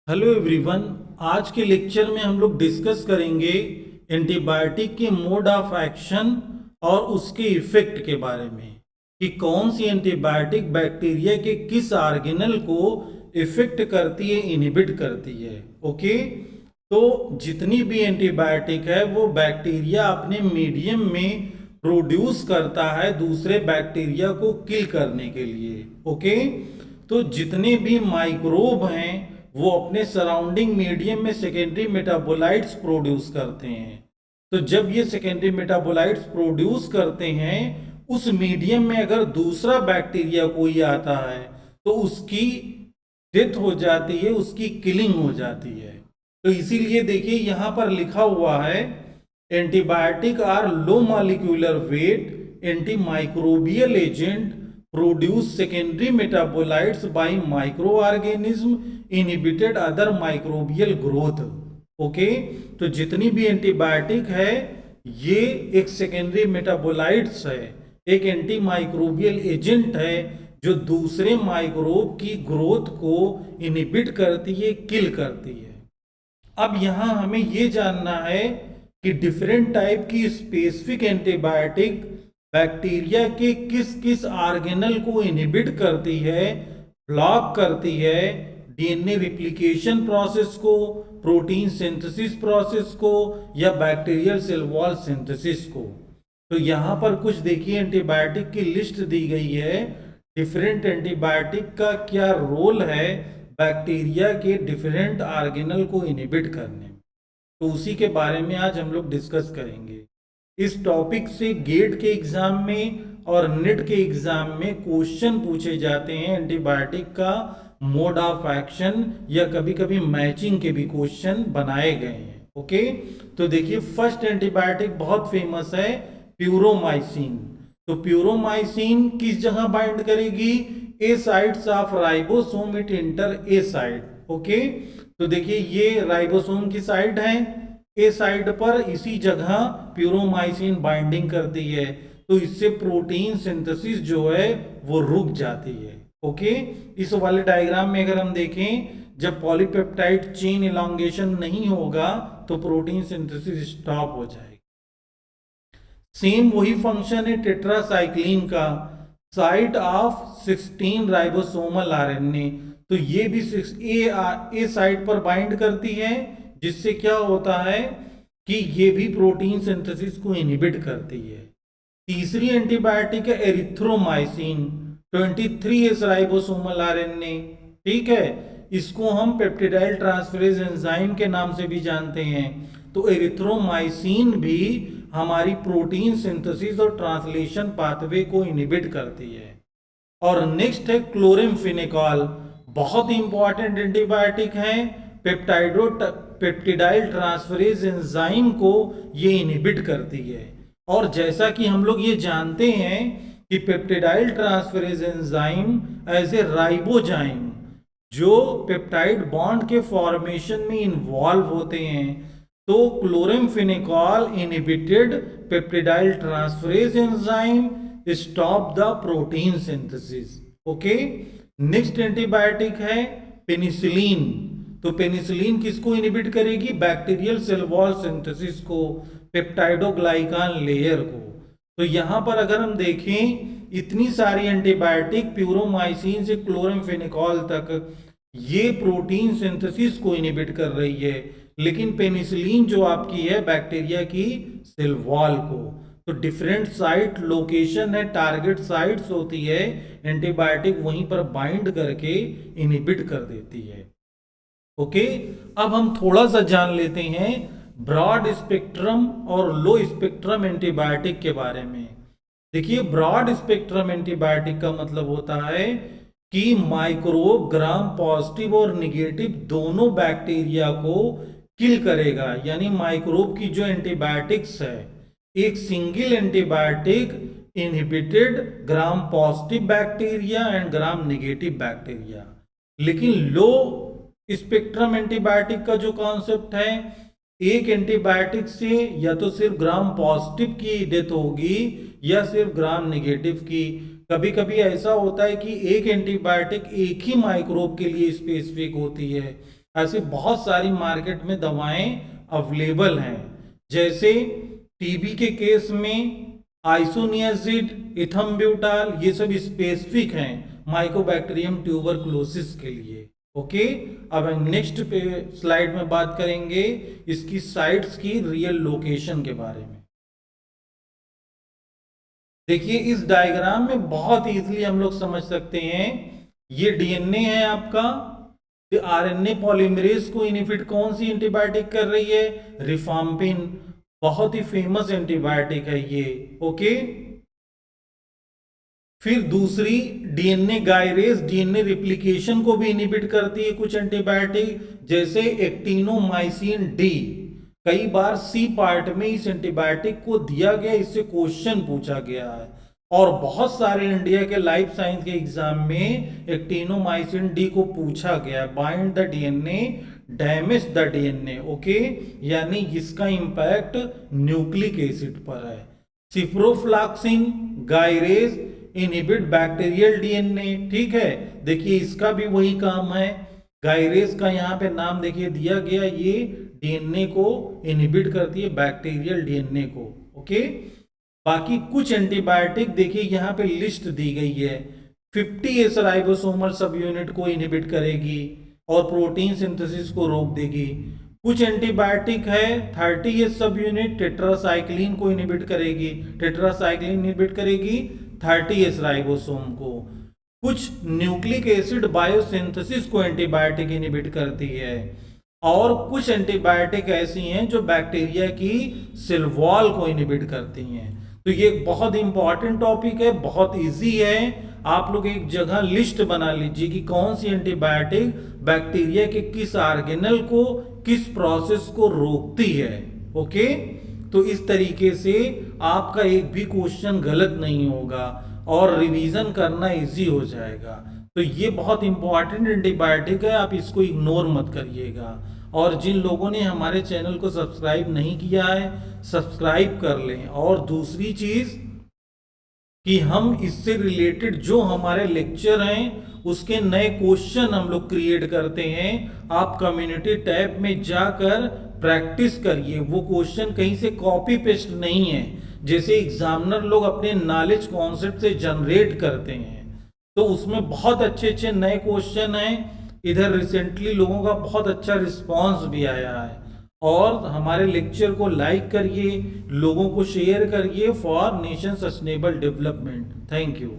Hello everyone. आज के lecture में हम लोग डिस्कस करेंगे एंटीबायोटिक के मोड ऑफ एक्शन और उसके इफेक्ट के बारे में कि कौन सी एंटीबायोटिक बैक्टीरिया के किस ऑर्गेनल को इफेक्ट करती है, इनहिबिट करती है। ओके, तो जितनी भी एंटीबायोटिक है वो बैक्टीरिया अपने मीडियम में प्रोड्यूस करता है दूसरे बैक्टीरिया को किल करने के लिए। ओके, तो जितने भी माइक्रोब हैं वो अपने सराउंडिंग मीडियम में सेकेंडरी मेटाबोलाइट्स प्रोड्यूस करते हैं। तो जब ये सेकेंडरी मेटाबोलाइट्स प्रोड्यूस करते हैं, उस मीडियम में अगर दूसरा बैक्टीरिया कोई आता है तो उसकी डेथ हो जाती है, उसकी किलिंग हो जाती है। तो इसीलिए देखिए यहां पर लिखा हुआ है antibiotic are low molecular weight anti microbial agent produce secondary metabolites by micro organism inhibited other microbial growth. Okay, तो जितनी भी एंटीबायोटिक है ये एक सेकेंडरी मेटाबोलाइट्स है, एक एंटी माइक्रोबियल एजेंट है जो दूसरे माइक्रोब की ग्रोथ को इनहिबिट करती है, किल करती है। अब यहां हमें यह जानना है कि डिफरेंट टाइप की स्पेसिफिक एंटीबायोटिक बैक्टीरिया के किस किस ऑर्गेनल को इनहिबिट करती है, ब्लॉक करती है। डीएनए रिप्लिकेशन प्रोसेस को, प्रोटीन सिंथेसिस प्रोसेस को, या बैक्टीरियल सेल वॉल सिंथेसिस को। तो यहां पर कुछ देखिए एंटीबायोटिक की लिस्ट दी गई है। डिफरेंट एंटीबायोटिक का क्या रोल है बैक्टीरिया के डिफरेंट ऑर्गेनल को इनहिबिट करने में, तो उसी के बारे में आज हम लोग डिस्कस करेंगे। इस टॉपिक से गेट के एग्जाम में और नेट के एग्जाम में क्वेश्चन पूछे जाते हैं एंटीबायोटिक का मोड ऑफ एक्शन, या कभी कभी मैचिंग के भी क्वेश्चन बनाए गए हैं। ओके, तो देखिए फर्स्ट एंटीबायोटिक बहुत फेमस है प्यूरोमाइसिन। तो प्यूरोमाइसिन किस जगह बाइंड करेगी? A sides of ribosome it enter A side. Okay, तो देखिए ये राइबोसोम की साइड है, ए साइड पर इसी जगह प्यूरोमाइसिन बाइंडिंग करती है, तो इससे प्रोटीन सिंथेसिस जो है वो रुक जाती है। ओके, इस वाले डायग्राम में अगर हम देखें, जब पॉलीपेप्टाइड चेन इलांगेशन नहीं होगा तो प्रोटीन सिंथेसिस स्टॉप हो जाएगी। सेम वही फंक्शन है टेट्रासाइक्लिन का, साइट ऑफ 16 राइबोसोमल आरएनए। तो ये भी ए साइट पर बाइंड करती है, जिससे क्या होता है कि ये भी प्रोटीन सिंथेसिस को इनहिबिट करती है। तीसरी एंटीबायोटिक है एरिथ्रोमाइसिन, 23S राइबोसोमल आरएनए। ठीक है, इसको हम पेप्टिडाइल ट्रांसफरेज एंजाइम के नाम से भी जानते हैं। तो एरिथ्रोमाइसिन भी हमारी प्रोटीन सिंथेसिस और ट्रांसलेशन पाथवे को इनहिबिट करती है। और नेक्स्ट है क्लोरेमफेनिकॉल, बहुत इंपॉर्टेंट एंटीबायोटिक है। पेप्टिडाइल ट्रांसफरेज एंजाइम को ये इनहिबिट करती है। और जैसा कि हम लोग ये जानते हैं कि peptidyl transferase enzyme as a ribozyme जो पेप्टाइड बॉन्ड के फॉर्मेशन में इन्वॉल्व होते हैं, तो chloramphenicol inhibited peptidyl transferase enzyme stop the protein synthesis. Okay, next antibiotic है पेनिसिलिन। तो पेनिसिलिन किसको इनहिबिट करेगी? बैक्टीरियल सेल वॉल सिंथेसिस को, पेप्टाइडोग्लाइकान लेयर को। तो यहां पर अगर हम देखें इतनी सारी एंटीबायोटिक प्यूरोमाइसिन से क्लोरेमफेनिकॉल तक ये प्रोटीन सिंथेसिस को इनहिबिट कर रही है, लेकिन पेनिसिलिन जो आपकी है बैक्टीरिया की सेल वॉल को। तो डिफरेंट साइट लोकेशन है, टारगेट साइट्स होती है, एंटीबायोटिक वहीं पर बाइंड करके इनहिबिट कर देती है। ओके, अब हम थोड़ा सा जान लेते हैं ब्रॉड स्पेक्ट्रम और लो स्पेक्ट्रम एंटीबायोटिक के बारे में। देखिए ब्रॉड स्पेक्ट्रम एंटीबायोटिक का मतलब होता है कि माइक्रोब ग्राम पॉजिटिव और निगेटिव दोनों बैक्टीरिया को किल करेगा। यानी माइक्रोब की जो एंटीबायोटिक्स है, एक single antibiotic inhibited gram positive bacteria and gram negative bacteria. लेकिन लो स्पेक्ट्रम एंटीबायोटिक का जो कॉन्सेप्ट है, एक एंटीबायोटिक से या तो सिर्फ ग्राम पॉजिटिव की डेथ होगी या सिर्फ ग्राम नेगेटिव की। कभी कभी ऐसा होता है कि एक एंटीबायोटिक एक ही माइक्रोब के लिए स्पेसिफिक होती है, ऐसे बहुत सारी मार्केट में दवाएं अवेलेबल हैं, जैसे टीबी के केस में आइसोनियाजिड, इथम्ब्यूटाल, ये सब स्पेसिफिक हैं माइकोबैक्टीरियम ट्यूबरकुलोसिस के लिए। ओके, अब हम नेक्स्ट पे स्लाइड में बात करेंगे इसकी साइट्स की रियल लोकेशन के बारे में। देखिए इस डायग्राम में बहुत इजीली हम लोग समझ सकते हैं, ये डीएनए है आपका, आरएनए पॉलीमरेज को इनिफिट कौन सी एंटीबायोटिक कर रही है, रिफाम्पिन, बहुत ही फेमस एंटीबायोटिक है ये। ओके, फिर दूसरी डीएनए गायरेज, डीएनए रिप्लिकेशन को भी इनिबिट करती है कुछ एंटीबायोटिक, जैसे एक्टिनोमाइसिन डी। कई बार सी पार्ट में इस एंटीबायोटिक को दिया गया, इससे क्वेश्चन पूछा गया है, और बहुत सारे इंडिया के लाइफ साइंस के एग्जाम में एक्टिनोमाइसिन डी को पूछा गया, bind the DNA, damage the DNA. Okay, यानी इसका इंपैक्ट न्यूक्लिक एसिड पर है। Ciprofloxacin gyrase inhibit bacterial DNA, ठीक है, देखिए इसका भी वही काम है, गायरेज का यहाँ पे नाम देखिए दिया गया, ये डीएनए को इनहिबिट करती है, बैक्टीरियल डीएनए को। ओके, बाकी कुछ एंटीबायोटिक देखिए यहाँ पे लिस्ट दी गई है, 50S राइबोसोमल सब यूनिट को इनहिबिट करेगी और प्रोटीन सिंथेसिस को रोक देगी। कुछ एंटीबायोटिक है 30S सब यूनिट टेट्रासाइक्लिन को इनहिबिट करेगी, टेट्रासाइक्लिन इनहिबिट करेगी 30S राइबोसोम को। कुछ न्यूक्लिक एसिड बायोसिंथेसिस को एंटीबायोटिक इनहिबिट करती है, और कुछ एंटीबायोटिक ऐसी हैं जो बैक्टीरिया की सेल वॉल को इनहिबिट करती हैं। तो ये बहुत इंपॉर्टेंट टॉपिक है, बहुत इजी है, आप लोग एक जगह लिस्ट बना लीजिए कि कौन सी एंटीबायोटिक बैक्टीरिया के किस ऑर्गेनल को, किस प्रोसेस को रोकती है। ओके, तो इस तरीके से आपका एक भी क्वेश्चन गलत नहीं होगा और रिवीजन करना इजी हो जाएगा। तो ये बहुत इंपॉर्टेंट एंटीबायोटिक है, आप इसको इग्नोर मत करिएगा। और जिन लोगों ने हमारे चैनल को सब्सक्राइब नहीं किया है, सब्सक्राइब कर लें। और दूसरी चीज कि हम इससे रिलेटेड जो हमारे लेक्चर हैं उसके नए क्वेश्चन हम लोग क्रिएट करते हैं, आप कम्युनिटी टैब में जाकर प्रैक्टिस करिए। वो क्वेश्चन कहीं से कॉपी पेस्ट नहीं है, जैसे एग्जामिनर लोग अपने नॉलेज कॉन्सेप्ट से जनरेट करते हैं, तो उसमें बहुत अच्छे अच्छे नए क्वेश्चन हैं। इधर रिसेंटली लोगों का बहुत अच्छा रिस्पांस भी आया है। और हमारे लेक्चर को लाइक करिए, लोगों को शेयर करिए for nation sustainable development. Thank you.